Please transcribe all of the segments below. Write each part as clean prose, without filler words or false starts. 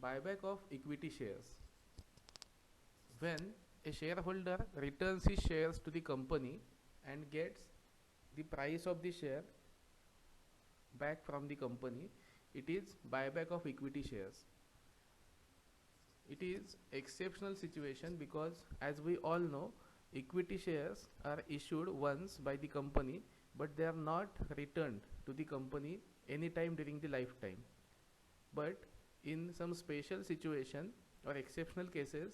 Buyback of equity shares. When a shareholder returns his shares to the company and gets the price of the share back from the company, it is buyback of equity shares. It is exceptional situation because, as we all know, equity shares are issued once by the company, but they are not returned to the company anytime during the lifetime. But in some special situation or exceptional cases,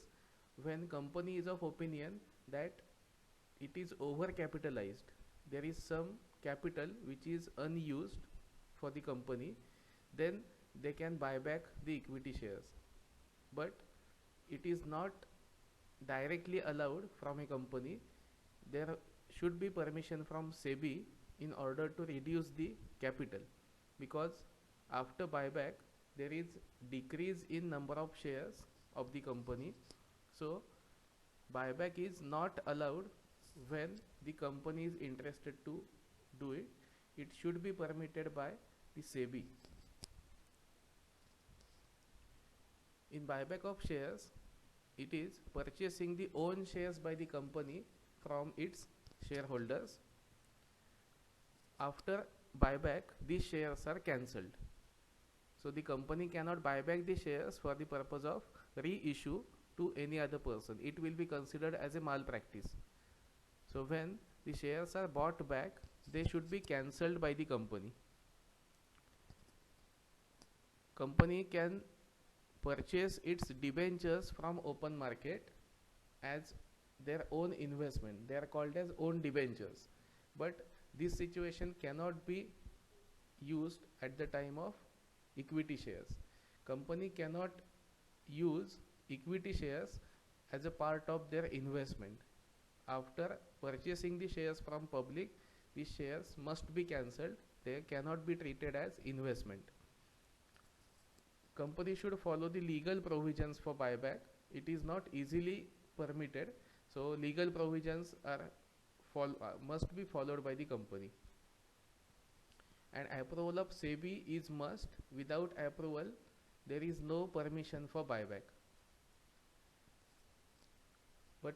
when company is of opinion that it is over capitalized, there is some capital which is unused for the company, then they can buy back the equity shares. But it is not directly allowed from a company. There should be permission from SEBI in order to reduce the capital, because after buyback there is decrease in number of shares of the company. So buyback is not allowed when the company is interested to do it. It should be permitted by the SEBI. In buyback of shares, it is purchasing the own shares by the company from its shareholders. After buyback, these shares are cancelled. So the company cannot buy back the shares for the purpose of reissue to any other person. It will be considered as a malpractice. So when the shares are bought back, they should be cancelled by the company. Company can purchase its debentures from open market as their own investment. They are called as own debentures. But this situation cannot be used at the time of equity shares. Company cannot use equity shares as a part of their investment. After purchasing the shares from public, these shares must be cancelled. They cannot be treated as investment. Company should follow the legal provisions for buyback. It is not easily permitted, so legal provisions are must be followed by the company. And approval of SEBI is must. Without approval, there is no permission for buyback. But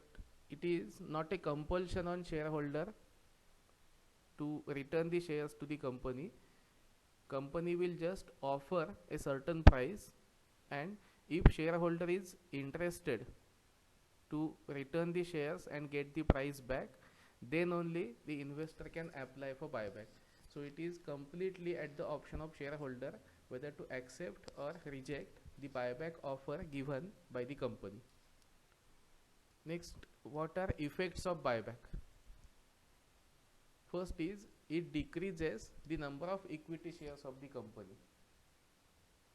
it is not a compulsion on shareholder to return the shares to the company. Company will just offer a certain price, and if shareholder is interested to return the shares and get the price back, then only the investor can apply for buyback. So it is completely at the option of shareholder whether to accept or reject the buyback offer given by the company. Next, what are effects of buyback? First is, it decreases the number of equity shares of the company.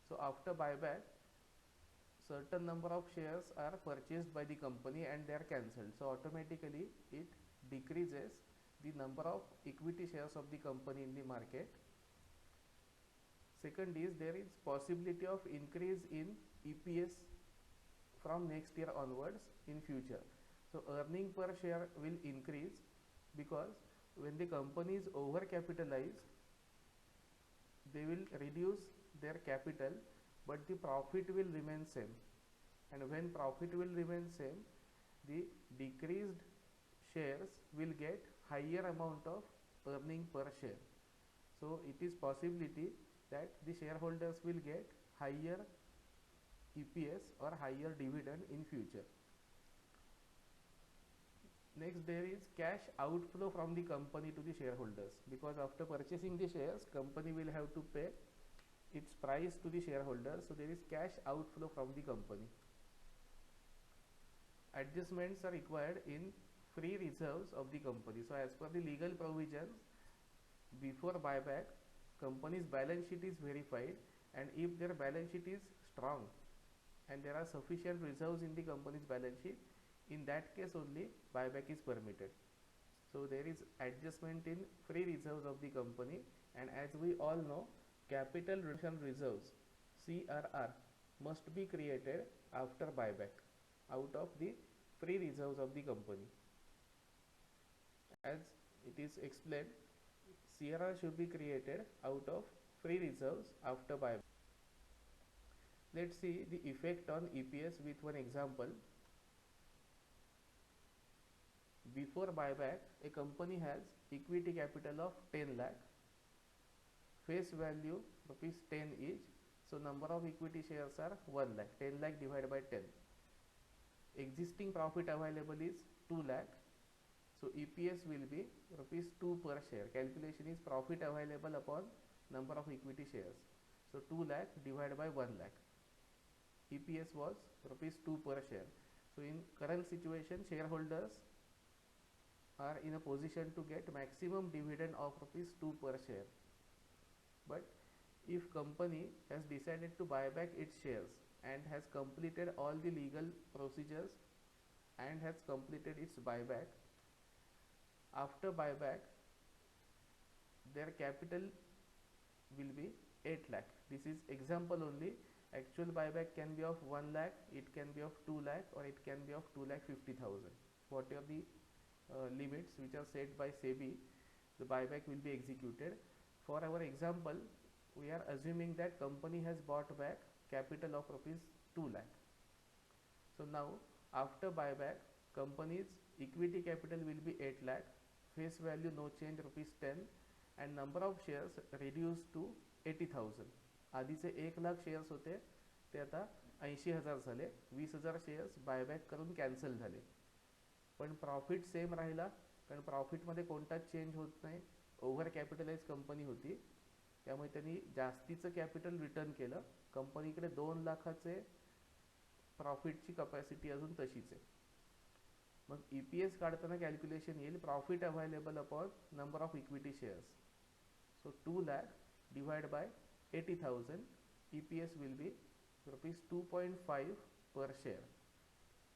So after buyback, certain number of shares are purchased by the company and they are cancelled. So automatically it decreases the number of equity shares of the company in the market. Second is, there is possibility of increase in EPS from next year onwards in future. So earning per share will increase, because when the company is over capitalized, they will reduce their capital, but the profit will remain same. And when profit will remain same, the decreased shares will get higher amount of earning per share. So it is possibility that the shareholders will get higher EPS or higher dividend in future. Next, there is cash outflow from the company to the shareholders, because after purchasing the shares, company will have to pay its price to the shareholders. So there is cash outflow from the company. Adjustments are required in free reserves of the company. So as per the legal provisions, before buyback, company's balance sheet is verified, and if their balance sheet is strong and there are sufficient reserves in the company's balance sheet, in that case only buyback is permitted. So there is adjustment in free reserves of the company, and as we all know, capital reduction reserves CRR must be created after buyback out of the free reserves of the company. As it is explained, CRR should be created out of free reserves after buyback. Let's see the effect on EPS with one example. Before buyback, a company has equity capital of 10 lakh, face value rupees 10 each. So number of equity shares are 1 lakh. 10 lakh divided by 10. Existing profit available is 2 lakh. So EPS will be rupees 2 per share. Calculation is profit available upon number of equity shares. So 2 lakh divided by 1 lakh. EPS was rupees 2 per share. So in current situation, shareholders are in a position to get maximum dividend of rupees 2 per share. But if company has decided to buy back its shares and has completed all the legal procedures and has completed its buyback, after buyback their capital will be 8 lakh. This is example only. Actual buyback can be of 1 lakh, it can be of 2 lakh, or it can be of 2 lakh 50,000. Whatever the limits which are set by SEBI, the buyback will be executed. For our example, we are assuming that company has bought back capital of rupees 2 lakh. So now after buyback, company's equity capital will be 8 lakh, face value no change rupees 10, and number of shares reduced to 80,000. आधीचे 1 lakh shares होते ते आता 80,000 झाले. 20,000 shares buyback करून cancel झाले. पण profit same राहिला, कारण प्रॉफिटमध्ये कोणताच चेंज होत नाही. ओव्हर कॅपिटलाइज कंपनी होती, त्यामुळे त्यांनी जास्तीचं कॅपिटल रिटर्न केलं. कंपनीकडे 2 लाखाचे प्रॉफिटची कपॅसिटी अजून तशीच आहे. मग EPS काढताना कॅल्क्युलेशन येईल profit available upon number of equity shares. So 2 lakh divided by 80,000, EPS will be rupees 2.5 per share.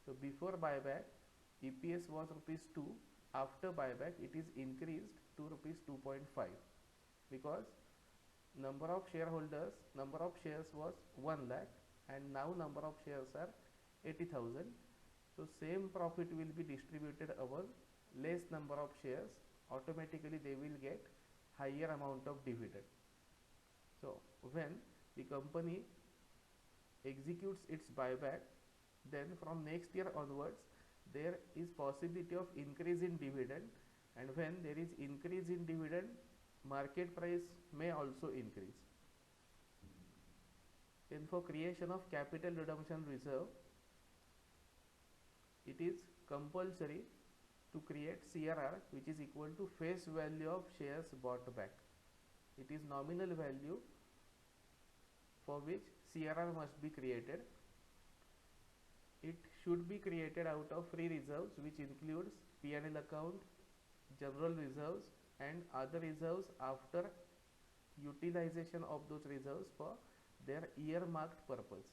So before buyback, EPS was rupees 2. After buyback, it is increased to rupees 2.5 because number of shareholders, number of shares was 1 lakh, and now number of shares are 80,000. So same profit will be distributed over less number of shares. Automatically they will get higher amount of dividend. So when the company executes its buyback, then from next year onwards there is possibility of increase in dividend, and when there is increase in dividend, market price may also increase. Then for creation of capital redemption reserve, it is compulsory to create CRR, which is equal to face value of shares bought back. It is nominal value for which CRR must be created. It should be created out of free reserves, which includes P&L account, general reserves, and other reserves after utilization of those reserves for their earmarked purpose.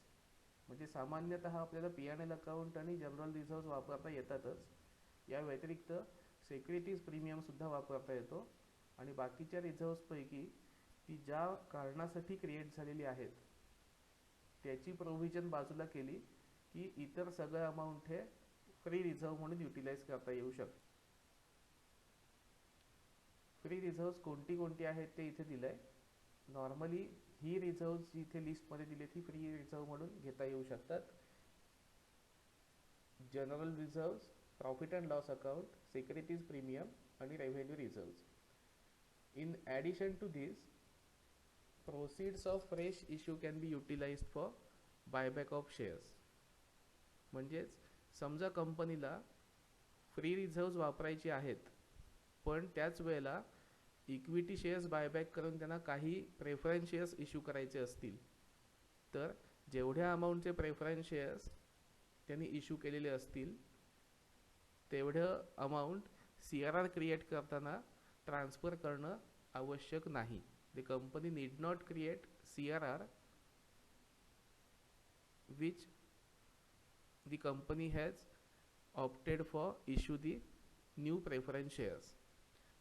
म्हणजे सामान्यतः आपल्याला P&L account आणि general reserves वापरता येतातच. या व्यतिरिक्त securities premium सुद्धा वापरता येतो, आणि बाकीच्या रिझर्व्स पैकी ती ज्या कारणासाठी क्रिएट झालेली आहेत त्याची प्रोव्हिजन बाजूला केली की इतर सगळं अमाऊंट हे फ्री रिझर्व म्हणून युटिलाइज करता येऊ शकते. फ्री रिझर्व्स कोणती कोणती आहेत ते इथे दिलंय. नॉर्मली ही रिझर्व्स जी इथे लिस्टमध्ये दिली ती फ्री रिझर्व म्हणून घेता येऊ शकतात. General reserves, profit and loss account, securities premium आणि revenue reserves. In addition to this, proceeds of fresh issue can be utilized for buyback of shares. म्हणजेच समजा कंपनीला फ्री रिझर्व्स वापरायची आहेत, पण त्याच वेळेला इक्विटी शेअर्स बायबॅक करून त्यांना काही प्रेफरन्स शेअर्स इश्यू करायचे असतील, तर जेवढ्या अमाऊंटचे प्रेफरन्स शेअर्स त्यांनी इश्यू केलेले असतील तेवढं अमाऊंट CRR क्रिएट करताना ट्रान्सफर करणं आवश्यक नाही. The company need not create CRR which the company has opted for issue the new preference shares.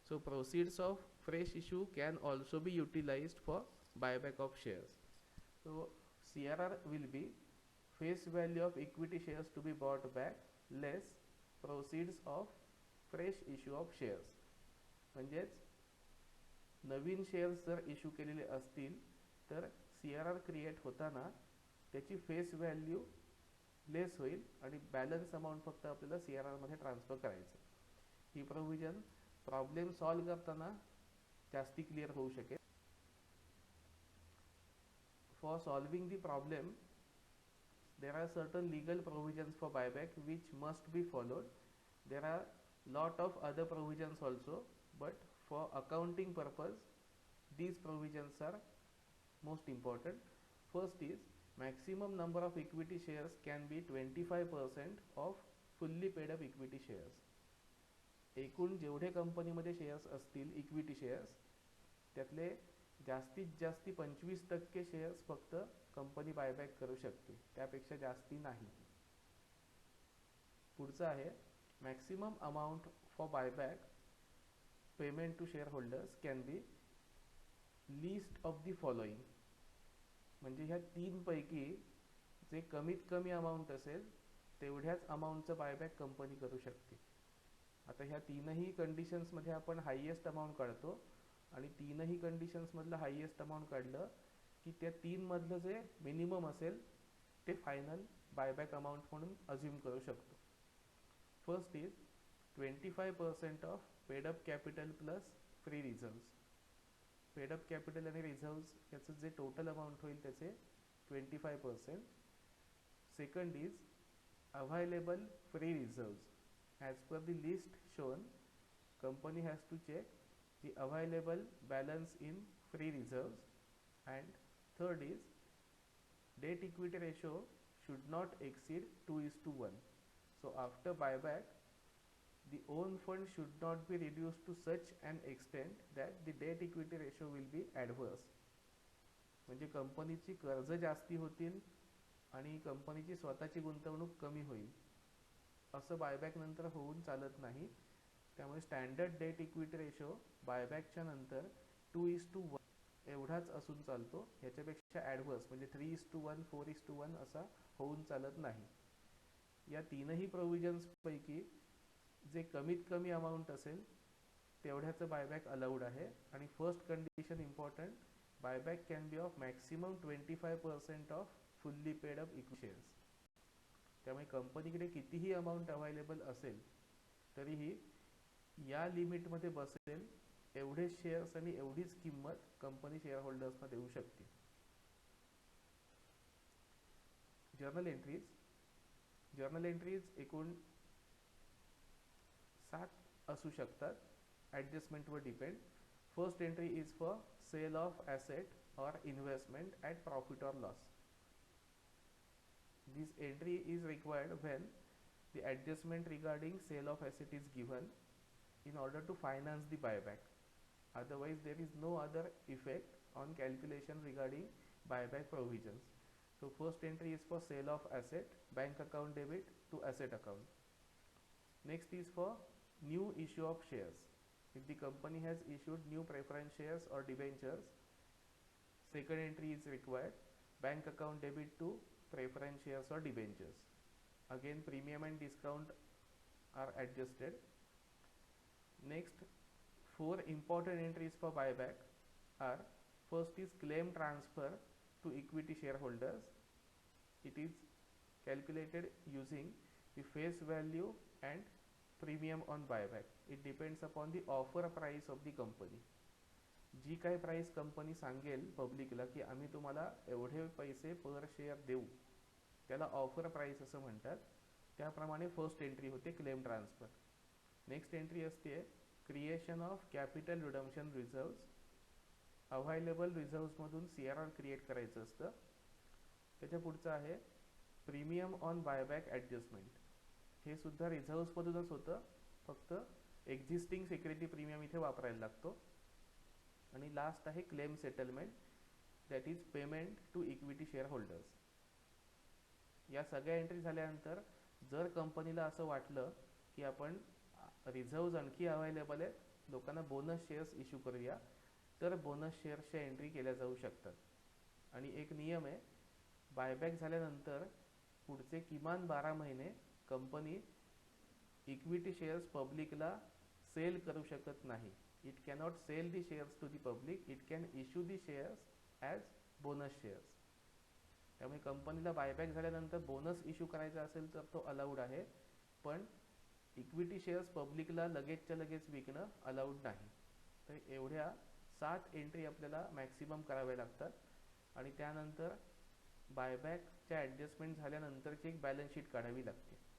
So proceeds of fresh issue can also be utilized for buyback of shares. So CRR will be face value of equity shares to be bought back less proceeds of fresh issue of shares. म्हणजेच नवीन shares जर issue केलेले असतील तर CRR create होताना त्याची face value less होईल आणि balance amount फक्त आपल्याला CRR मध्ये ट्रान्सफर करायचं. ही प्रोव्हिजन प्रॉब्लेम सॉल्व्ह करताना जास्ती क्लिअर होऊ शकेल. For solving the problem, there are certain legal provisions for buyback which must be followed. There are lot of other provisions also, but for accounting purpose, these provisions are most important. First is maximum number of equity shares can be 25% of fully paid up equity shares. एकूण जेवढे कंपनीमध्ये shares असतील equity shares त्यातले जास्तीत जास्ती 25% shares फक्त company buyback करू शकते, त्यापेक्षा जास्ती नाही. पुढचं आहे maximum amount for buyback payment to shareholders can be list of the following. म्हणजे ह्या 3 पैकी जे कमीत कमी अमाऊंट असेल तेवढ्याच अमाऊंटचं बायबॅक कंपनी करू शकते. आता ह्या 3ही कंडिशन्समध्ये आपण हायेस्ट अमाऊंट काढतो आणि 3ही कंडिशन्समधलं हायेस्ट अमाऊंट काढलं की त्या 3 मधलं जे मिनिमम असेल ते फायनल बायबॅक अमाऊंट म्हणून अज्युम करू शकतो. First is 25% of paid up capital plus free reserves. Paid up capital आणि रिझर्व्स याचं जे टोटल अमाऊंट होईल त्याचे 25%. Second is available free reserves. As per the list shown, company has to check the available balance in free reserves. And third is debt equity ratio should not exceed 2:1. So after buyback, the own fund should not be reduced to such an extent that the debt equity ratio will be adverse. म्हणजे कंपनीची कर्ज जास्ती होतील आणि कंपनीची स्वतःची गुंतवणूक कमी होईल असं बायबॅक नंतर होऊन चालत नाही. त्यामुळे स्टँडर्ड डेट इक्विटी रेशो बायबॅकच्या नंतर 2:1 एवढाच असून चालतो. ह्याच्यापेक्षा ॲडव्हर्स म्हणजे 3:1 4:1 असा होऊन चालत नाही. या 3ही प्रोव्हिजन्स पैकी जे कमीत कमी अमाऊंट असेल तेवढ्याचं बायबॅक अलाउड आहे. आणि first condition important, buyback can be of maximum 25% off fully paid up equity shares. त्यामुळे कंपनीकडे कितीही अमाऊंट अवेलेबल असेल तरीही या लिमिटमध्ये बसेल एवढेच शेअर्स आणि एवढीच किंमत कंपनी शेअर होल्डर्सना देऊ शकते. Journal entries. जर्नल एंट्रीज एकूण 7 असू शकतात. ॲडजस्टमेंटवर depend. First entry is for sale of asset or investment at profit or loss. This entry is required when the adjustment regarding sale of asset is given in order to finance the buyback. Otherwise, there is no other effect on calculation regarding buyback provisions. So, first entry is for sale of asset, bank account debit to asset account. Next is for new issue of shares. If the company has issued new preference shares or debentures, second entry is required, bank account debit to preference shares or debentures. Again, premium and discount are adjusted. Next, 4 important entries for buyback are: first is claim transfer to equity shareholders. It is calculated using the face value and premium on buyback. It depends upon the offer price of the company. जी काय price company सांगेल पब्लिकला की आम्ही तुम्हाला एवढे पैसे per share देऊ त्याला offer price असं म्हणतात. त्याप्रमाणे फर्स्ट एंट्री होते क्लेम ट्रान्सफर. नेक्स्ट एंट्री असते creation of capital redemption reserves. Available रिझर्व्समधून CRR क्रिएट करायचं असतं. त्याच्या पुढचं आहे प्रीमियम ऑन बायबॅक ॲडजस्टमेंट. हे सुद्धा रिझर्व्समधूनच होतं, फक्त एक्झिस्टिंग सिक्युरिटी प्रीमियम इथे वापरायला लागतो. आणि लास्ट आहे claim settlement, that is payment to equity shareholders. या सगळ्या एंट्री झाल्यानंतर जर कंपनीला असं वाटलं की आपण रिझर्व्स आणखी अवेलेबल आहेत, लोकांना बोनस शेअर्स इश्यू करूया, तर बोनस शेअर्सच्या एंट्री केल्या जाऊ शकतात. आणि एक नियम आहे, बायबॅक झाल्यानंतर पुढचे किमान 12 महिने कंपनी इक्विटी शेअर्स पब्लिकला सेल करू शकत नाही. It cannot sell the shares to the public. It can issue the shares as bonus shares. त्यामुळे कंपनीला बायबॅक झाल्यानंतर बोनस इश्यू करायचा असेल तर तो अलाउड आहे, पण इक्विटी शेअर्स पब्लिकला लगेचच्या लगेच विकणं अलाउड नाही. तर एवढ्या 7 एंट्री आपल्याला मॅक्सिमम कराव्या लागतात आणि त्यानंतर बायबॅकच्या ॲडजस्टमेंट झाल्यानंतरची एक बॅलन्स शीट काढावी लागते.